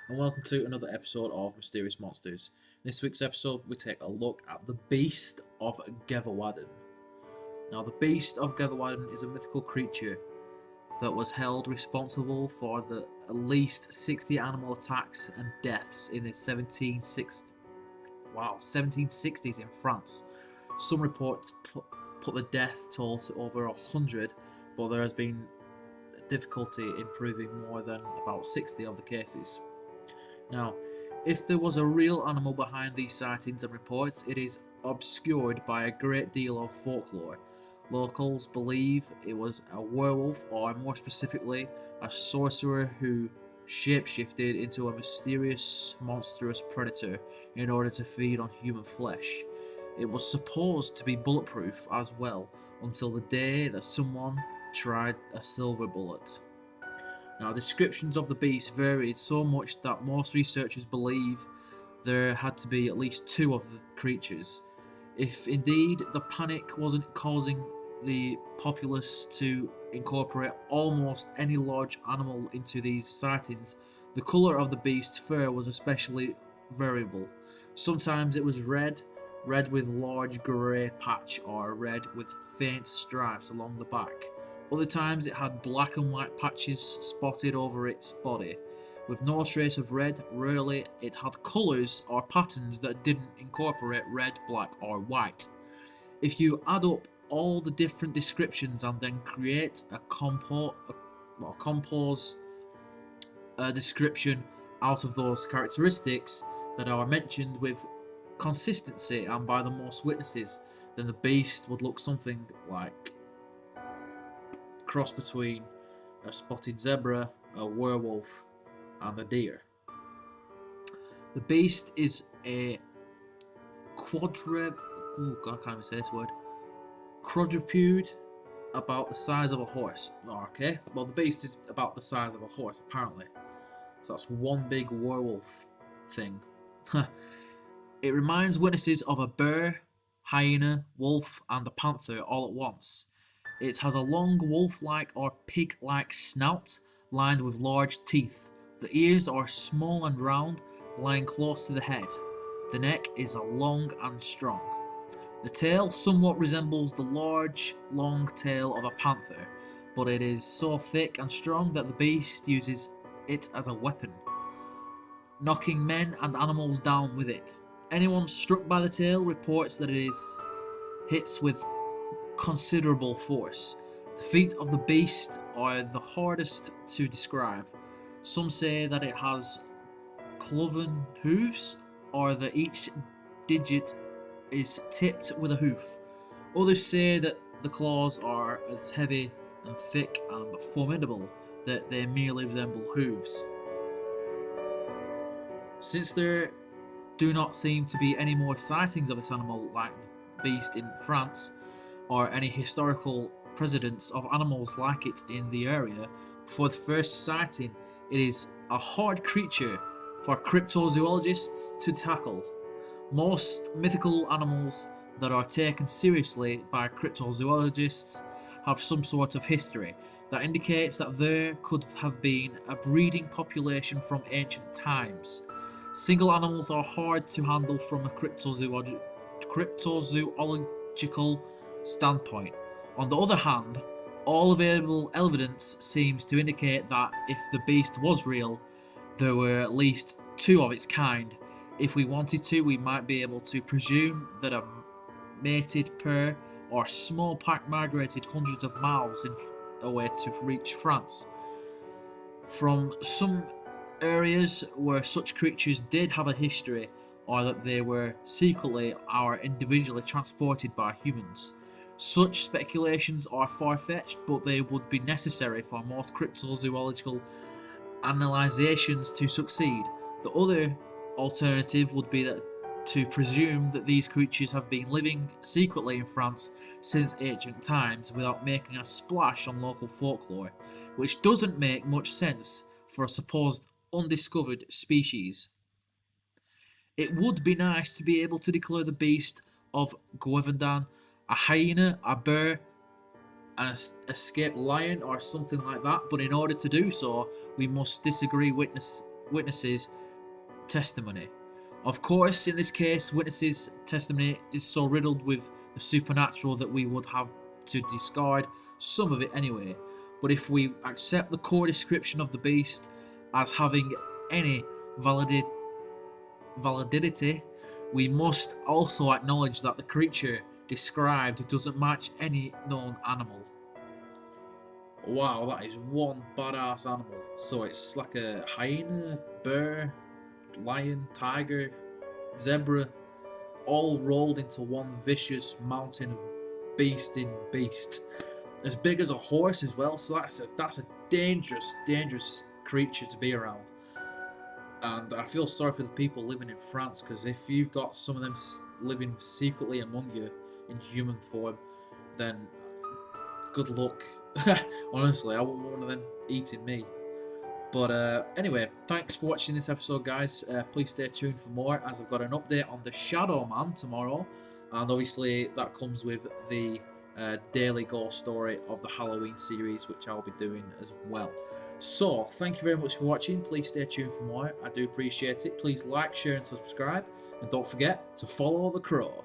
and welcome to another episode of Mysterious Monsters. In this week's episode, we take a look at the Beast of Gevaudan. Now, the Beast of Gevaudan is a mythical creature that was held responsible for the at least 60 animal attacks and deaths in the 1760s in France. Some reports put the death toll to over 100, but there has been difficulty in proving more than about 60 of the cases. Now, if there was a real animal behind these sightings and reports, it is obscured by a great deal of folklore. Locals believe it was a werewolf, or more specifically, a sorcerer who shapeshifted into a mysterious, monstrous predator in order to feed on human flesh. It was supposed to be bulletproof as well, until the day that someone tried a silver bullet. Now, descriptions of the beast varied so much that most researchers believe there had to be at least two of the creatures. If indeed the panic wasn't causing the populace to incorporate almost any large animal into these sightings, the colour of the beast's fur was especially variable. Sometimes it was red with large grey patch, or red with faint stripes along the back. Other times it had black and white patches spotted over its body. With no trace of red, rarely it had colours or patterns that didn't incorporate red, black or white. If you add up all the different descriptions and then create a compose description out of those characteristics that are mentioned with consistency and by the most witnesses, then the beast would look something like cross between a spotted zebra, a werewolf, and a deer. The beast is a quadruped about the size of a horse. Okay, well, the beast is about the size of a horse, apparently. So that's one big werewolf thing. It reminds witnesses of a bear, hyena, wolf, and a panther all at once. It has a long wolf-like or pig-like snout lined with large teeth. The ears are small and round, lying close to the head. The neck is long and strong. The tail somewhat resembles the large, long tail of a panther, but it is so thick and strong that the beast uses it as a weapon, knocking men and animals down with it. Anyone struck by the tail reports that it hits with considerable force. The feet of the beast are the hardest to describe. Some say that it has cloven hooves, or that each digit is tipped with a hoof. Others say that the claws are as heavy and thick and formidable that they merely resemble hooves. Since there do not seem to be any more sightings of this animal like the beast in France, or any historical precedents of animals like it in the area, before the first sighting, it is a hard creature for cryptozoologists to tackle. Most mythical animals that are taken seriously by cryptozoologists have some sort of history that indicates that there could have been a breeding population from ancient times. Single animals are hard to handle from a cryptozoological standpoint. On the other hand, all available evidence seems to indicate that if the beast was real, there were at least two of its kind. If we wanted to, we might be able to presume that a mated pair or small pack migrated hundreds of miles away to reach France. From some areas where such creatures did have a history, or that they were secretly or individually transported by humans. Such speculations are far-fetched, but they would be necessary for most cryptozoological analysations to succeed. The other alternative would be to presume that these creatures have been living secretly in France since ancient times without making a splash on local folklore, which doesn't make much sense for a supposed undiscovered species. It would be nice to be able to declare the beast of Gevaudan a hyena, a bear, an escaped lion, or something like that, but in order to do so, we must disagree witnesses' testimony. Of course, in this case, witnesses' testimony is so riddled with the supernatural that we would have to discard some of it anyway. But if we accept the core description of the beast as having any validity, we must also acknowledge that the creature described doesn't match any known animal. Wow, that is one badass animal. So it's like a hyena, bear, lion, tiger, zebra, all rolled into one vicious mountain of beast in beast. As big as a horse as well, so that's a dangerous creature to be around. And I feel sorry for the people living in France, because if you've got some of them living secretly among you in human form, then good luck. Honestly, I wouldn't want one of them eating me. But anyway, thanks for watching this episode, guys. Please stay tuned for more, as I've got an update on the Shadow Man tomorrow, and obviously that comes with the daily ghost story of the Halloween series, which I'll be doing as well. So, thank you very much for watching. Please stay tuned for more. I do appreciate it. Please like, share, and subscribe. And don't forget to follow the crow.